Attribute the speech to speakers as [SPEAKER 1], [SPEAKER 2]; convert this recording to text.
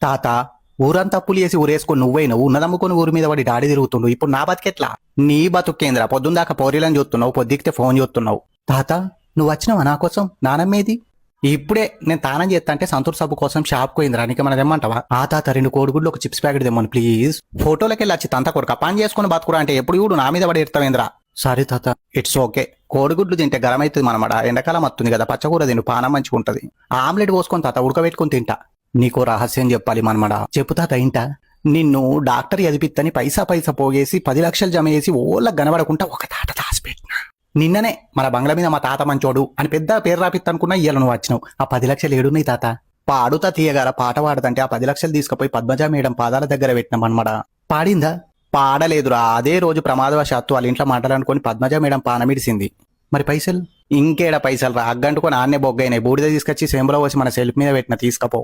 [SPEAKER 1] తాత ఊరంతా అప్పులు చేసి ఊరేసుకొని నువ్వు ఉన్నదమ్ముకొని ఊరి మీద పడి డాడీ తిరుగుతుండు. ఇప్పుడు నా బతికెట్లా? నీ బతుకేంద్రా? పొద్దుందాకా పోరీలని చూస్తున్నావు, పొద్దుకితే ఫోన్ చూస్తున్నావు. తాత నువ్వు వచ్చినావా నా కోసం? నానమ్మేది? ఇప్పుడే నేను తానం చేస్తా అంటే సంతూర్ సబ్బు కోసం షాప్ పోయిందిరా, నీకు మన తెమ్మంటావా? ఆ తాత 2 కోడిగుడ్లు ఒక చిప్స్ ప్యాకెట్ తెమ్మను ప్లీజ్. ఫోటోలకి వెళ్ళి వచ్చి తంత కొడుక పని చేసుకుని బతుకురా అంటే ఎప్పుడు చూడు నా మీద పడి ఎడతావేంద్రా. సరే తాత, ఇట్స్ ఓకే. కోడిగుడ్లు తింటే గరం అవుతుంది మనమాట, ఎండాకాలం వస్తుంది కదా, పచ్చకూర తిను పానం మంచిగా ఉంటది. ఆమ్లెట్ పోసుకొని తాత ఉడకబెట్టుకుని తింటా. నీకో రహస్యం చెప్పాలి మనమడా. చెప్పు తాత ఇంటా. నిన్ను డాక్టర్ ఎదిపిత్తని పైసా పోగేసి 10 లక్షలు జమ చేసి ఓళ్ళకి కనబడకుండా ఒక తాట దాచిపెట్టినా. నిన్ననే మన బంగ్లా మీద మా తాత మంచోడు అని పెద్ద పేరు రాపిత్తనుకున్నా ఇయ్యాల నువ్వు వచ్చినావు. ఆ 10 లక్షలు ఏడున్నాయి తాత? పాడుతా తీయగాల పాట పాడదంటే ఆ 10 లక్షలు తీసుకుపోయి పద్మజ మేడం పాదాల దగ్గర పెట్టినాం అనమాట. పాడిందా? పాడలేదురా. అదే రోజు ప్రమాదవశాత్తు వాళ్ళ ఇంట్లో మాట్లాడుకొని పద్మజ మేడం పానమిడిసింది. మరి పైసలు? ఇంకేడ పైసలు రా, అగ్గంటుకొని ఆన్నే బొగ్గైనాయి. బూడిద తీసుకొచ్చి సేంబులో వచ్చి మన సెల్ఫ్ మీద పెట్టిన తీసుకపో.